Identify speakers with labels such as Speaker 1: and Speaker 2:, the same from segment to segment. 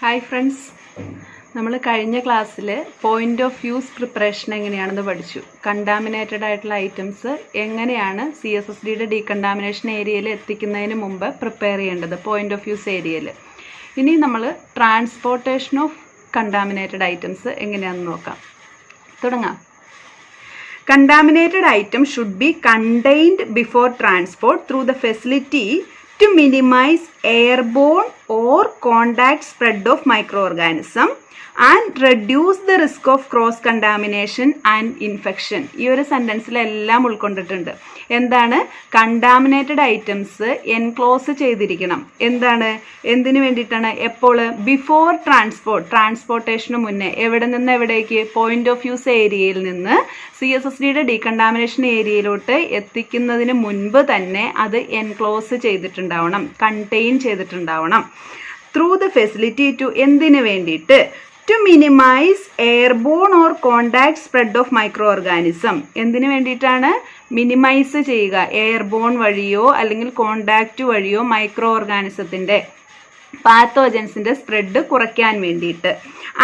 Speaker 1: Hi friends, നമ്മൾ കഴിഞ്ഞ ക്ലാസ്സിൽ പോയിന്റ് ഓഫ് വ്യൂസ് പ്രിപ്പറേഷൻ എങ്ങനെയാണെന്ന് പഠിച്ചു. കണ്ടാമിനേറ്റഡ് ആയിട്ടുള്ള ഐറ്റംസ് എങ്ങനെയാണ് CSSDയുടെ ഡീകണ്ടാമിനേഷൻ ഏരിയയിൽ എത്തിക്കുന്നതിന് മുമ്പ് പ്രിപ്പയർ ചെയ്യേണ്ടത് പോയിന്റ് ഓഫ് വ്യൂസ് ഏരിയയിൽ. ഇനി നമ്മൾ ട്രാൻസ്പോർട്ടേഷൻ ഓഫ് കണ്ടാമിനേറ്റഡ് ഐറ്റംസ് എങ്ങനെയാണെന്ന് നോക്കാം. തുടങ്ങാം. Contaminated item should be contained before transport through the facility to minimize airborne or contact spread of microorganism and reduce the risk of cross contamination and infection. ഈ ഒരു സെൻറ്റൻസിലെല്ലാം ഉൾക്കൊണ്ടിട്ടുണ്ട്. എന്താണ്? Contaminated items enclose ചെയ്തിരിക്കണം. എന്തിനു വേണ്ടിയിട്ടാണ്? എപ്പോൾ? ബിഫോർ ട്രാൻസ്പോർട്ടേഷന് മുന്നേ. എവിടെ നിന്ന് എവിടേക്ക്? പോയിന്റ് ഓഫ് വ്യൂസ് ഏരിയയിൽ നിന്ന് CSSDയുടെ ഡീകണ്ടാമിനേഷൻ ഏരിയയിലോട്ട് എത്തിക്കുന്നതിന് മുൻപ് തന്നെ അത് എൻക്ലോസ് ചെയ്തിട്ടുണ്ടാവണം, കണ്ടെയ്ൻ ചെയ്തിട്ടുണ്ടാവണം. ത്രൂ ദ ഫെസിലിറ്റി ടു എന്തിനു വേണ്ടിയിട്ട്? To minimise airborne or contact spread of micro organism. എന്തിനു വേണ്ടിയിട്ടാണ്? മിനിമൈസ് ചെയ്യുക, എയർബോൺ വഴിയോ അല്ലെങ്കിൽ കോണ്ടാക്റ്റ് വഴിയോ മൈക്രോ ഓർഗാനിസത്തിൻ്റെ പാത്തോജൻസിൻ്റെ സ്പ്രെഡ് കുറയ്ക്കാൻ വേണ്ടിയിട്ട്.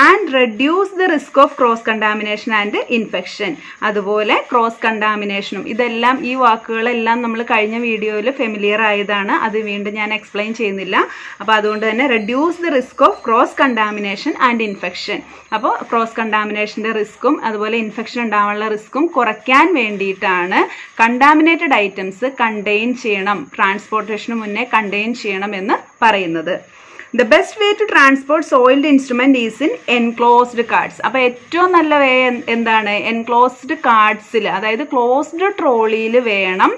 Speaker 1: And reduce the risk of cross contamination and infection. അതുപോലെ ക്രോസ് കണ്ടാമിനേഷനും. ഇതെല്ലാം, ഈ വാക്കുകളെല്ലാം നമ്മൾ കഴിഞ്ഞ വീഡിയോയിൽ ഫെമിലിയർ ആയതാണ്. അത് വീണ്ടും ഞാൻ എക്സ്പ്ലെയിൻ ചെയ്യുന്നില്ല. അപ്പോൾ അതുകൊണ്ട് തന്നെ reduce the risk of cross contamination and infection. അപ്പോൾ ക്രോസ് കണ്ടാമിനേഷൻ്റെ റിസ്ക്കും അതുപോലെ ഇൻഫെക്ഷൻ ഉണ്ടാവാനുള്ള റിസ്ക്കും കുറയ്ക്കാൻ വേണ്ടിയിട്ടാണ് കണ്ടാമിനേറ്റഡ് ഐറ്റംസ് കണ്ടെയ്ൻ ചെയ്യണം, ട്രാൻസ്പോർട്ടേഷന് മുന്നേ കണ്ടെയ്ൻ ചെയ്യണം എന്ന് പറയുന്നത്. The best way to transport soiled instrument is in enclosed carts. അപ്പോൾ ഏറ്റവും നല്ല വേ എന്താണ്? എൻക്ലോസ്ഡ് കാർഡ്സിൽ, അതായത് ക്ലോസ്ഡ് ട്രോളിയിൽ വേണം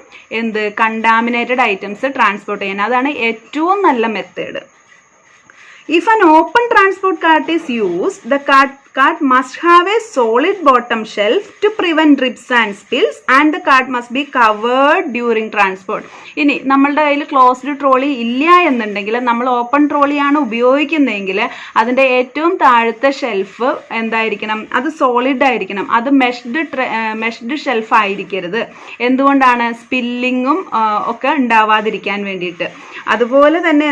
Speaker 1: കണ്ടാമിനേറ്റഡ് ഐറ്റംസ് ട്രാൻസ്പോർട്ട് ചെയ്യാൻ. അതാണ് ഏറ്റവും നല്ല method. If an open transport cart is used, the cart must have a solid bottom shelf to prevent drips and spills, and the cart must be covered during transport. ഇനി നമ്മളുടെ കയ്യിൽ closed trolley ഇല്ല എന്നുണ്ടെങ്കിൽ, നമ്മൾ open ട്രോളിയാണ് ഉപയോഗിക്കുന്നതെങ്കിൽ അതിൻ്റെ ഏറ്റവും താഴത്തെ ഷെൽഫ് എന്തായിരിക്കണം? അത് സോളിഡ് ആയിരിക്കണം. അത് മെഷ്ഡ് ഷെൽഫ് ആയിരിക്കരുത്. എന്തുകൊണ്ടാണ്? സ്പില്ലിങ്ങും ഒക്കെ ഉണ്ടാവാതിരിക്കാൻ വേണ്ടിയിട്ട്. അതുപോലെ തന്നെ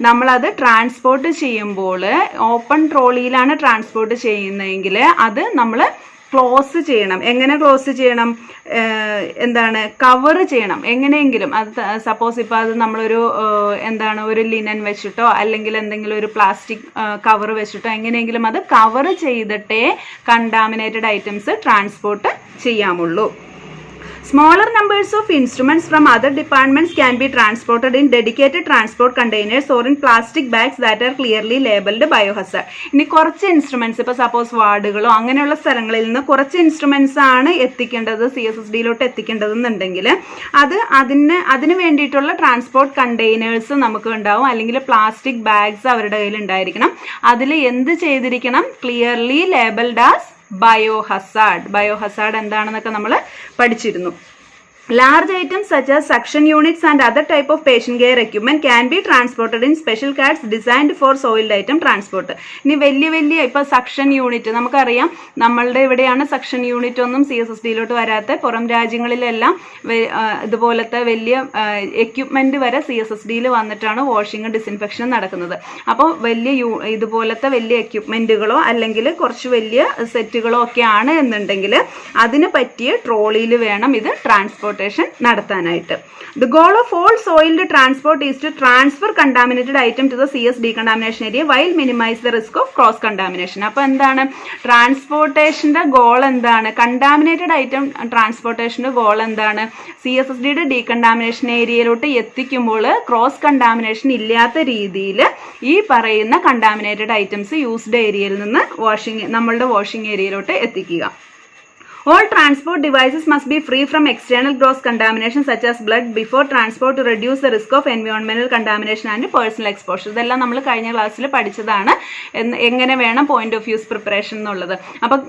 Speaker 1: നമ്മളത് ട്രാൻസ്പോർട്ട് ചെയ്യുമ്പോൾ ഓപ്പൺ ട്രോളിയിലാണ് ട്രാൻസ്പോർട്ട് ചെയ്യുന്നതെങ്കിൽ അത് നമ്മൾ ക്ലോസ് ചെയ്യണം. എങ്ങനെ ക്ലോസ് ചെയ്യണം? കവർ ചെയ്യണം എങ്ങനെയെങ്കിലും. അത് സപ്പോസ് ഇപ്പോൾ അത് നമ്മളൊരു ഒരു ലിനൻ വെച്ചിട്ടോ അല്ലെങ്കിൽ എന്തെങ്കിലും ഒരു പ്ലാസ്റ്റിക് കവർ വെച്ചിട്ടോ എങ്ങനെയെങ്കിലും അത് കവർ ചെയ്തിട്ടേ കണ്ടാമിനേറ്റഡ് ഐറ്റംസ് ട്രാൻസ്പോർട്ട് ചെയ്യാമുള്ളൂ. Smaller numbers of instruments from other departments can be transported in dedicated transport containers or in plastic bags that are clearly labeled biohazard. ഇനി കുറച്ച് ഇൻസ്ട്രുമെന്റ്സ്, ഇപ്പോൾ സപ്പോസ് വാർഡുകളോ അങ്ങനെയുള്ള സ്ഥലങ്ങളിൽ നിന്ന് കുറച്ച് ഇൻസ്ട്രുമെന്റ്സ് ആണ് എത്തിക്കേണ്ടത്, CSSDയിലോട്ട് എത്തിക്കേണ്ടതെന്നുണ്ടെങ്കിൽ അതിന് വേണ്ടിയിട്ടുള്ള ട്രാൻസ്പോർട്ട് കണ്ടെയ്നേഴ്സ് നമുക്ക് ഉണ്ടാവും, അല്ലെങ്കിൽ പ്ലാസ്റ്റിക് ബാഗ്സ് അവരുടെ കയ്യിൽ ഉണ്ടായിരിക്കണം. അതിൽ എന്ത് ചെയ്തിരിക്കണം? ക്ലിയർലി ലേബൽഡ് ആസ് ബയോഹസാർഡ് എന്താണെന്നൊക്കെ നമ്മൾ പഠിച്ചിരുന്നു. Large items such as suction units and other type of patient care equipment can be transported in special carts designed for soiled item transport. ഇനി വലിയ ഇപ്പോൾ സക്ഷൻ യൂണിറ്റ് നമുക്കറിയാം, നമ്മളുടെ ഇവിടെയാണ് സക്ഷൻ യൂണിറ്റ് ഒന്നും CSSDയിലോട്ട് വരാത്ത. പുറം രാജ്യങ്ങളിലെല്ലാം ഇതുപോലത്തെ വലിയ എക്യുപ്മെന്റ് വരെ CSSDയിൽ വന്നിട്ടാണ് വാഷിങ് ഡിസിൻഫെക്ഷൻ നടക്കുന്നത്. അപ്പോൾ ഇതുപോലത്തെ വലിയ എക്യുപ്മെന്റുകളോ അല്ലെങ്കിൽ കുറച്ച് വലിയ സെറ്റുകളോ ഒക്കെ ആണ് എന്നുണ്ടെങ്കിൽ അതിന് പറ്റിയ ട്രോളിയിൽ വേണം ഇത് ട്രാൻസ്പോർട്ടേഷൻ നടത്താനായിട്ട്. The goal of all soiled transport is to transfer contaminated item to the CS decontamination area while minimize the risk of cross contamination. അപ്പോൾ ട്രാൻസ്പോർട്ടേഷൻ്റെ ഗോൾ എന്താണ്? കണ്ടാമിനേറ്റഡ് ഐറ്റം ട്രാൻസ്പോർട്ടേഷൻ്റെ ഗോൾ എന്താണ്? CSSDയുടെ ഡീകണ്ടാമിനേഷൻ ഏരിയയിലോട്ട് എത്തിക്കുമ്പോൾ ക്രോസ് കണ്ടാമിനേഷൻ ഇല്ലാത്ത രീതിയിൽ ഈ പറയുന്ന contaminated items used ഏരിയയിൽ നിന്ന് നമ്മളുടെ വാഷിംഗ് ഏരിയയിലോട്ട് എത്തിക്കുക. All transport devices must be free from external gross contamination such as blood before transport to reduce the risk of environmental contamination and personal exposure. ഇതെല്ലാം നമ്മൾ കഴിഞ്ഞ ക്ലാസ്സിൽ പഠിച്ചതാണ്, എങ്ങനെ വേണം പോയിന്റ് ഓഫ് വ്യൂസ് പ്രിപ്പറേഷൻ എന്നുള്ളത്. അപ്പം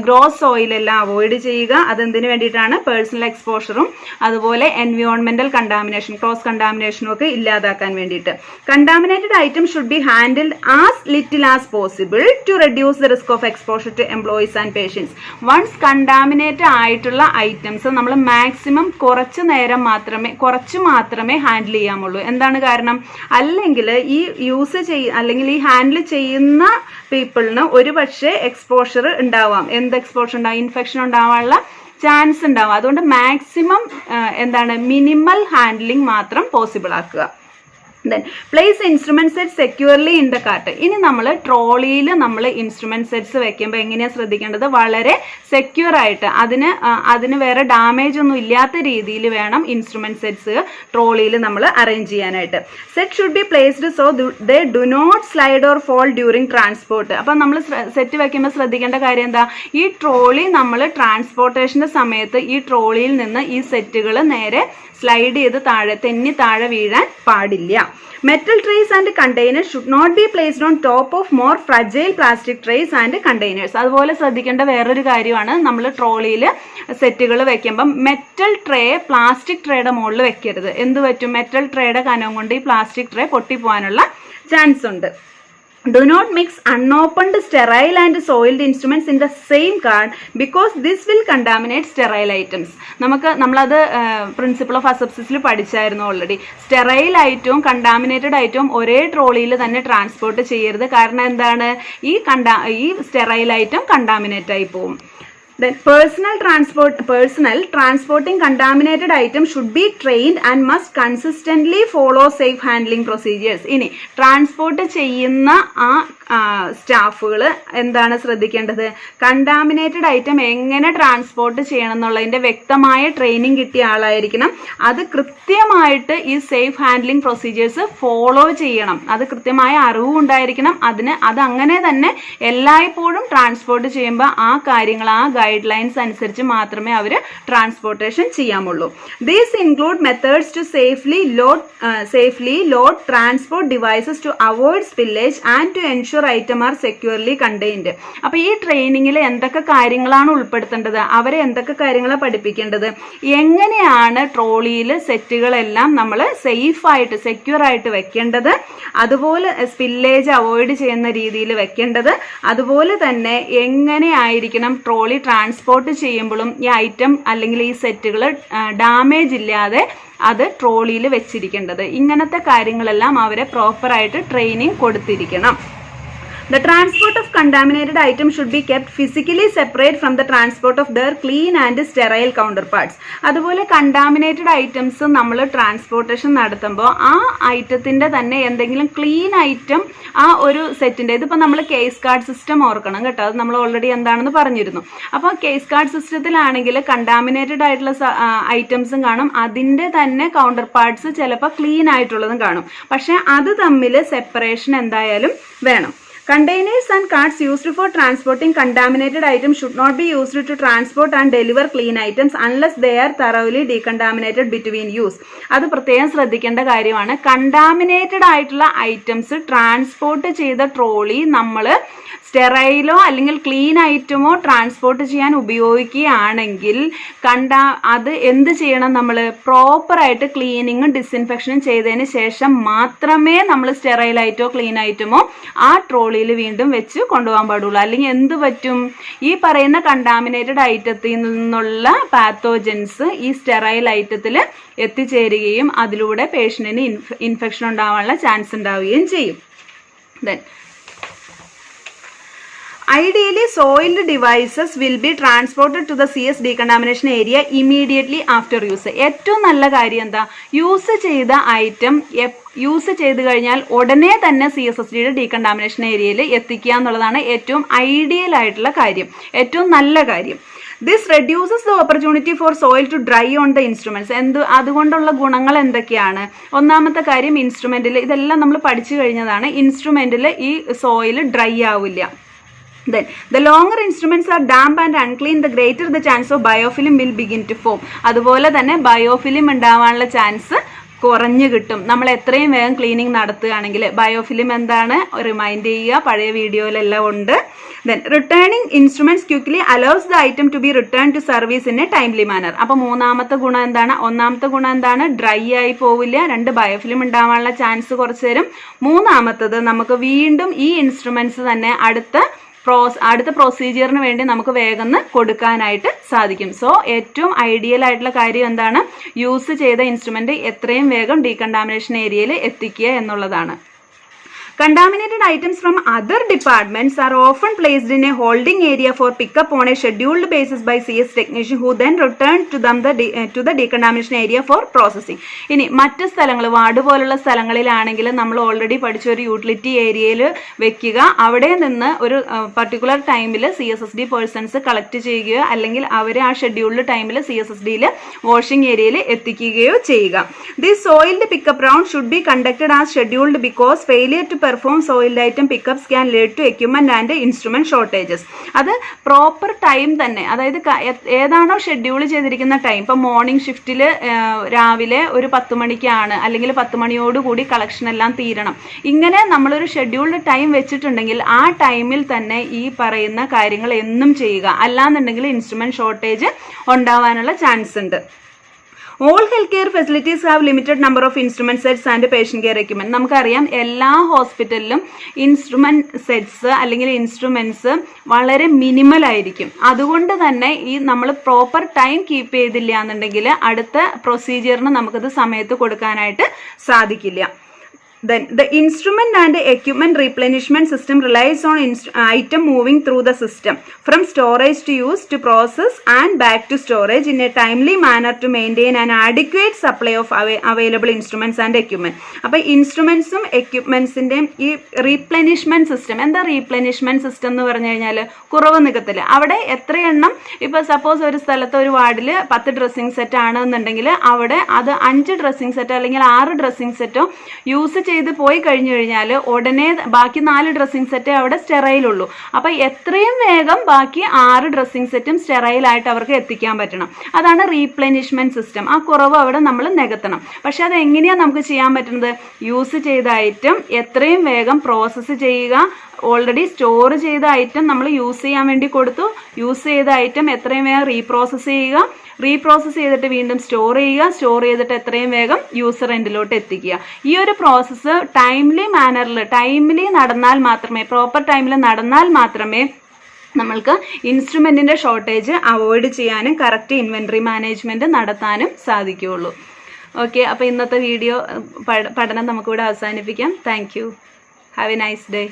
Speaker 1: ഗ്രോസ് ഓയിൽ എല്ലാം അവോയ്ഡ് ചെയ്യുക. അതെന്തിനു വേണ്ടിയിട്ടാണ്? പേഴ്സണൽ എക്സ്പോഷറും അതുപോലെ എൻവയോൺമെന്റൽ കണ്ടാമിനേഷൻ, ക്രോസ് കണ്ടാമിനേഷനും ഒക്കെ ഇല്ലാതാക്കാൻ വേണ്ടിയിട്ട്. Contaminated item should be handled as little as possible to reduce the risk of exposure to employees and patients. Once contaminate ആയിട്ടുള്ള ഐറ്റംസ് നമ്മൾ മാക്സിമം കുറച്ച് മാത്രമേ ഹാൻഡിൽ ചെയ്യാമുള്ളൂ. എന്താണ് കാരണം? അല്ലെങ്കിൽ ഈ അല്ലെങ്കിൽ ഈ ഹാൻഡിൽ ചെയ്യുന്ന പീപ്പിളിന് ഒരു പക്ഷേ എക്സ്പോഷർ ഉണ്ടാവാം. എന്ത് എക്സ്പോഷർ ഉണ്ടാവും? ഇൻഫെക്ഷൻ ഉണ്ടാവാനുള്ള ചാൻസ് ഉണ്ടാവും. അതുകൊണ്ട് മാക്സിമം മിനിമൽ ഹാൻഡ്ലിംഗ് മാത്രം പോസിബിൾ ആക്കുക. Then place instrument set securely in the cart. ഇനി നമ്മൾ ട്രോളിയിൽ നമ്മൾ ഇൻസ്ട്രുമെന്റ് സെറ്റ്സ് വെക്കുമ്പോൾ എങ്ങനെയാണ് ശ്രദ്ധിക്കേണ്ടത്? വളരെ സെക്യൂർ ആയിട്ട് അതിന് വേറെ ഡാമേജ് ഒന്നും ഇല്ലാത്ത രീതിയിൽ വേണം ഇൻസ്ട്രുമെന്റ് സെറ്റ്സ് ട്രോളിയിൽ നമ്മൾ അറേഞ്ച് ചെയ്യാനായിട്ട്. Set should be placed so they do not slide or fall during transport. അപ്പം നമ്മൾ സെറ്റ് വെക്കുമ്പോൾ ശ്രദ്ധിക്കേണ്ട കാര്യം എന്താ? ഈ ട്രോളി നമ്മൾ ട്രാൻസ്പോർട്ടേഷൻ്റെ സമയത്ത് ഈ ട്രോളിയിൽ നിന്ന് ഈ സെറ്റുകൾ നേരെ സ്ലൈഡ് ചെയ്ത് തെന്നി താഴെ വീഴാൻ പാടില്ല. Metal trays and containers should not be placed on top of more fragile plastic trays and containers. അതുപോലെ ശ്രദ്ധിക്കേണ്ട വേറൊരു കാര്യമാണ്, നമ്മൾ ട്രോളിയിൽ സെറ്റുകൾ വെക്കുമ്പം മെറ്റൽ ട്രേ പ്ലാസ്റ്റിക് ട്രേയുടെ മുകളിൽ വെക്കരുത്. എന്ത് പറ്റും? മെറ്റൽ ട്രേയുടെ കനം കൊണ്ട് ഈ പ്ലാസ്റ്റിക് ട്രേ പൊട്ടിപ്പോകാനുള്ള ചാൻസ് ഉണ്ട്. Do not mix unopened sterile and soiled instruments in the same cart because this will contaminate sterile items. നമ്മളത് പ്രിൻസിപ്പിൾ ഓഫ് അസെപ്സിസിൽ പഠിച്ചായിരുന്നു ഓൾറെഡി. സ്റ്റെറൈൽ ഐറ്റവും കണ്ടാമിനേറ്റഡ് ഐറ്റവും ഒരേ ട്രോളിയിൽ തന്നെ ട്രാൻസ്പോർട്ട് ചെയ്യരുത്. കാരണം എന്താണ്? ഈ സ്റ്റെറൈൽ ഐറ്റം കണ്ടാമിനേറ്റ് ആയി പോകും. Then personnel transporting contaminated items should be trained and must consistently follow safe handling procedures. ഇനി ട്രാൻസ്പോർട്ട് ചെയ്യുന്ന സ്റ്റാഫുകൾ എന്താണ് ശ്രദ്ധിക്കേണ്ടത്? കണ്ടാമിനേറ്റഡ് ഐറ്റം എങ്ങനെ ട്രാൻസ്പോർട്ട് ചെയ്യണം എന്നുള്ളതിൻ്റെ വ്യക്തമായ ട്രെയിനിങ് കിട്ടിയ ആളായിരിക്കണം. അത് കൃത്യമായിട്ട് ഈ സേഫ് ഹാൻഡ്ലിംഗ് പ്രൊസീജിയേഴ്സ് ഫോളോ ചെയ്യണം. അത് കൃത്യമായ അറിവും ഉണ്ടായിരിക്കണം. അത് അങ്ങനെ തന്നെ എല്ലായ്പ്പോഴും ട്രാൻസ്പോർട്ട് ചെയ്യുമ്പോൾ ആ ഗൈഡ് ലൈൻസ് അനുസരിച്ച് മാത്രമേ അവർ ട്രാൻസ്പോർട്ടേഷൻ ചെയ്യാമുള്ളൂ. These include methods to safely load transport devices to avoid spillage and to ensure item are securely contained. അപ്പോൾ ഈ ട്രെയിനിങ്ങിൽ എന്തൊക്കെ കാര്യങ്ങളാണ് ഉൾപ്പെടുത്തേണ്ടത്? അവരെ എന്തൊക്കെ കാര്യങ്ങളാണ് പഠിപ്പിക്കേണ്ടത്? എങ്ങനെയാണ് ട്രോളിയിൽ സെറ്റുകളെല്ലാം നമ്മൾ സേഫായിട്ട് സെക്യൂർ ആയിട്ട് വെക്കേണ്ടത്, അതുപോലെ സ്പില്ലേജ് അവോയ്ഡ് ചെയ്യുന്ന രീതിയിൽ വെക്കേണ്ടത്, അതുപോലെ തന്നെ എങ്ങനെയായിരിക്കണം ട്രോളി ട്രാൻസ്പോർട്ട് ചെയ്യുമ്പോഴും ഈ ഐറ്റം അല്ലെങ്കിൽ ഈ സെറ്റുകൾ ഡാമേജ് ഇല്ലാതെ അത് ട്രോളിയിൽ വെച്ചിരിക്കേണ്ടത്. ഇങ്ങനത്തെ കാര്യങ്ങളെല്ലാം അവരെ പ്രോപ്പറായിട്ട് training കൊടുത്തിരിക്കണം. The transport of contaminated items should be kept physically separate from the transport of their clean and sterile counterparts. അതുപോലെ കണ്ടാമിനേറ്റഡ് ഐറ്റംസ് നമ്മൾ ട്രാൻസ്പോർട്ടേഷൻ നടത്തുമ്പോൾ ആ ഐറ്റത്തിൻ്റെ തന്നെ എന്തെങ്കിലും ക്ലീൻ ഐറ്റം ആ ഒരു സെറ്റിൻ്റെ, ഇതിപ്പോൾ നമ്മൾ കേസ് കാർഡ് സിസ്റ്റം ഓർക്കണം കേട്ടോ, അത് നമ്മൾ ഓൾറെഡി എന്താണെന്ന് പറഞ്ഞിരുന്നു. അപ്പോൾ കേസ് കാർഡ് സിസ്റ്റത്തിലാണെങ്കിൽ കണ്ടാമിനേറ്റഡ് ആയിട്ടുള്ള ഐറ്റംസും കാണും, അതിൻ്റെ തന്നെ കൗണ്ടർ പാർട്സ് ചിലപ്പോൾ ക്ലീൻ ആയിട്ടുള്ളതും കാണും. പക്ഷേ അത് തമ്മിൽ സെപ്പറേഷൻ എന്തായാലും വേണം. Containers and carts used for transporting contaminated items should not be used to transport and deliver clean items unless they are thoroughly decontaminated between use. അത് പ്രത്യേകം ശ്രദ്ധിക്കേണ്ട കാര്യമാണ്. കണ്ടാമിനേറ്റഡ് ആയിട്ടുള്ള ഐറ്റംസ് ട്രാൻസ്പോർട്ട് ചെയ്ത ട്രോളി നമ്മൾ സ്റ്റെറൈലോ അല്ലെങ്കിൽ ക്ലീൻ ഐറ്റമോ ട്രാൻസ്പോർട്ട് ചെയ്യാൻ ഉപയോഗിക്കുകയാണെങ്കിൽ അത് എന്ത് ചെയ്യണം? നമ്മൾ പ്രോപ്പറായിട്ട് ക്ലീനിങ്ങും ഡിസ്ഇൻഫെക്ഷനും ചെയ്തതിന് ശേഷം മാത്രമേ നമ്മൾ സ്റ്റെറൈൽ ഐറ്റമോ ക്ലീൻ ഐറ്റമോ ആ ട്രോളിയിൽ വീണ്ടും വെച്ച് കൊണ്ടുപോകാൻ പാടുള്ളൂ. അല്ലെങ്കിൽ എന്ത് പറ്റും? ഈ പറയുന്ന കണ്ടാമിനേറ്റഡ് ഐറ്റത്തിൽ നിന്നുള്ള പാത്തോജൻസ് ഈ സ്റ്റെറൈൽ ഐറ്റത്തിൽ എത്തിച്ചേരുകയും അതിലൂടെ പേഷ്യന്റിന് ഇൻഫെക്ഷൻ ഉണ്ടാവാനുള്ള ചാൻസ് ഉണ്ടാവുകയും ചെയ്യും. Ideally, soiled devices will be transported to the CS decontamination area immediately after use. ഏറ്റവും നല്ല കാര്യം എന്താ? യൂസ് ചെയ്ത ഐറ്റം യൂസ് ചെയ്ത് കഴിഞ്ഞാൽ ഉടനെ തന്നെ CSSD ഡീകണ്ടാമിനേഷൻ ഏരിയയിൽ എത്തിക്കുക എന്നുള്ളതാണ് ഏറ്റവും ഐഡിയൽ ആയിട്ടുള്ള കാര്യം, ഏറ്റവും നല്ല കാര്യം. This reduces the opportunity for soil to dry on the instruments. അതുകൊണ്ടുള്ള ഗുണങ്ങൾ എന്തൊക്കെയാണ്? ഒന്നാമത്തെ കാര്യം, ഇൻസ്ട്രുമെന്റിൽ ഇതെല്ലാം നമ്മൾ പഠിച്ചു കഴിഞ്ഞതാണ്. ഇൻസ്ട്രുമെന്റിൽ ഈ സോയിൽ ഡ്രൈ ആവില്ല. Then the longer instruments are damp and unclean, the greater the chance of biofilm will begin to form. അതുപോലെ തന്നെ ബയോഫിലിം ഉണ്ടാവാനുള്ള ചാൻസ് കുറഞ്ഞു കിട്ടും. നമ്മൾ എത്രയും വേഗം ക്ലീനിങ് നടത്തുകയാണെങ്കിൽ. ബയോഫിലിം എന്താണ്? റിമൈൻഡ് ചെയ്യുക, പഴയ വീഡിയോയിലെല്ലാം ഉണ്ട്. Then returning instruments quickly allows the item to be returned to service in a timely manner. അപ്പോൾ മൂന്നാമത്തെ ഗുണം എന്താണ്? ഒന്നാമത്തെ ഗുണം എന്താണ്? ഡ്രൈ ആയി പോവില്ല. 2 ബയോഫിലിം ഉണ്ടാവാനുള്ള ചാൻസ് കുറച്ച് തരും. മൂന്നാമത്തത്, നമുക്ക് വീണ്ടും ഈ ഇൻസ്ട്രുമെന്റ്സ് തന്നെ അടുത്ത അടുത്ത പ്രൊസീജിയറിന് വേണ്ടി നമുക്ക് വേഗം കൊടുക്കാനായിട്ട് സാധിക്കും. സോ ഏറ്റവും ഐഡിയൽ ആയിട്ടുള്ള കാര്യം എന്താണ്? യൂസ് ചെയ്ത ഇൻസ്ട്രുമെന്റ് എത്രയും വേഗം ഡീകണ്ടാമിനേഷൻ ഏരിയയിൽ എത്തിക്കുക എന്നുള്ളതാണ്. Contaminated items from other departments are often placed in a holding area for pickup on a scheduled basis by CS technician who then return to the decontamination area for processing. ഇനി മറ്റ് സ്ഥലങ്ങൾ ward പോലുള്ള സ്ഥലങ്ങളിലാണെങ്കിൽ നമ്മൾ already പഠിച്ച ഒരു utility ഏരിയയിൽ വെക്കുക. അവിടെ നിന്ന് ഒരു പർട്ടിക്കുലർ ടൈമിൽ CSSD പേഴ്സൺസ് കളക്ട് ചെയ്യുകയോ അല്ലെങ്കിൽ അവർ ആ ഷെഡ്യൂൾഡ് ടൈമിൽ CSSDയിൽ വാഷിംഗ് ഏരിയയിൽ എത്തിക്കുകയോ ചെയ്യുക. This soiled pickup round should be conducted as scheduled because failure to perform soiled item pickups can lead to equipment and instrument shortages. അത് പ്രോപ്പർ ടൈം തന്നെ, അതായത് ഏതാണോ ഷെഡ്യൂൾ ചെയ്തിരിക്കുന്ന ടൈം, ഇപ്പോൾ മോർണിംഗ് ഷിഫ്റ്റിൽ രാവിലെ ഒരു 10 മണിക്കാണ് അല്ലെങ്കിൽ 10 മണിയോടുകൂടി കളക്ഷൻ എല്ലാം തീരണം. ഇങ്ങനെ നമ്മളൊരു ഷെഡ്യൂൾഡ് ടൈം വെച്ചിട്ടുണ്ടെങ്കിൽ ആ ടൈമിൽ തന്നെ ഈ പറയുന്ന കാര്യങ്ങൾ എന്നും ചെയ്യുക. അല്ലാന്നുണ്ടെങ്കിൽ ഇൻസ്ട്രുമെന്റ് ഷോർട്ടേജ് ഉണ്ടാവാനുള്ള ചാൻസ് ഉണ്ട്. All healthcare facilities have limited number of instrument sets and patient care equipment. നമുക്കറിയാം എല്ലാ ഹോസ്പിറ്റലിലും ഇൻസ്ട്രുമെന്റ് സെറ്റ്സ് അല്ലെങ്കിൽ ഇൻസ്ട്രുമെന്റ്സ് വളരെ മിനിമൽ ആയിരിക്കും. അതുകൊണ്ട് തന്നെ ഈ നമ്മൾ പ്രോപ്പർ ടൈം കീപ്പ് ചെയ്തില്ല എന്നുണ്ടെങ്കിൽ അടുത്ത പ്രൊസീജിയറിന് നമുക്കത് സമയത്ത് കൊടുക്കാനായിട്ട് സാധിക്കില്ല. Then the instrument and equipment replenishment system relies on item moving through the system from storage to use to process and back to storage in a timely manner to maintain an adequate supply of available instruments and equipment. അപ്പോൾ ഇൻസ്ട്രുമെന്റ്സും എക്യുപ്മെന്റ്സിൻ്റെയും ഈ റീപ്ലെനിഷ്മെന്റ് system, എന്താ റീപ്ലെനിഷ്മെന്റ് system എന്ന് പറഞ്ഞു കഴിഞ്ഞാൽ കുറവ് നികത്തൽ. അവിടെ എത്ര എണ്ണം, ഇപ്പോൾ സപ്പോസ് ഒരു സ്ഥലത്ത് ഒരു വാർഡിൽ 10 ഡ്രസ്സിംഗ് സെറ്റ് ആണെന്നുണ്ടെങ്കിൽ അവിടെ അത് 5 ഡ്രസ്സിംഗ് സെറ്റോ അല്ലെങ്കിൽ 6 ഡ്രസ്സിംഗ് സെറ്റോ യൂസ് ചെയ്ത് പോയി കഴിഞ്ഞു കഴിഞ്ഞാൽ ഉടനെ ബാക്കി 4 ഡ്രസ്സിംഗ് സെറ്റേ അവിടെ സ്റ്റെറൈലുള്ളൂ. അപ്പോൾ എത്രയും വേഗം ബാക്കി 6 ഡ്രസ്സിംഗ് സെറ്റും സ്റ്റെറൈലായിട്ട് അവർക്ക് എത്തിക്കാൻ പറ്റണം. അതാണ് റീപ്ലെനിഷ്മെന്റ് സിസ്റ്റം. ആ കുറവ് അവിടെ നമ്മൾ നികത്തണം. പക്ഷെ അത് എങ്ങനെയാണ് നമുക്ക് ചെയ്യാൻ പറ്റുന്നത്? യൂസ് ചെയ്ത ഐറ്റം എത്രയും വേഗം പ്രോസസ്സ് ചെയ്യുക. ഓൾറെഡി സ്റ്റോർ ചെയ്ത ഐറ്റം നമ്മൾ യൂസ് ചെയ്യാൻ വേണ്ടി കൊടുത്തു. യൂസ് ചെയ്ത ഐറ്റം എത്രയും വേഗം റീപ്രോസസ്സ് ചെയ്യുക. റീപ്രോസസ്സ് ചെയ്തിട്ട് വീണ്ടും സ്റ്റോർ ചെയ്യുക. സ്റ്റോർ ചെയ്തിട്ട് എത്രയും വേഗം യൂസർ എൻഡിലോട്ട് എത്തിക്കുക. ഈ ഒരു പ്രോസസ്സ് ടൈംലി നടന്നാൽ മാത്രമേ, പ്രോപ്പർ ടൈമിൽ നടന്നാൽ മാത്രമേ നമ്മൾക്ക് ഇൻസ്ട്രുമെന്റിന്റെ ഷോർട്ടേജ് അവോയ്ഡ് ചെയ്യാനും കറക്റ്റ് ഇൻവെന്ററി മാനേജ്മെന്റ് നടത്താനും സാധിക്കുകയുള്ളൂ. ഓക്കെ, അപ്പോൾ ഇന്നത്തെ വീഡിയോ പഠനം നമുക്കിവിടെ അവസാനിപ്പിക്കാം. Thank you. Have A nice day.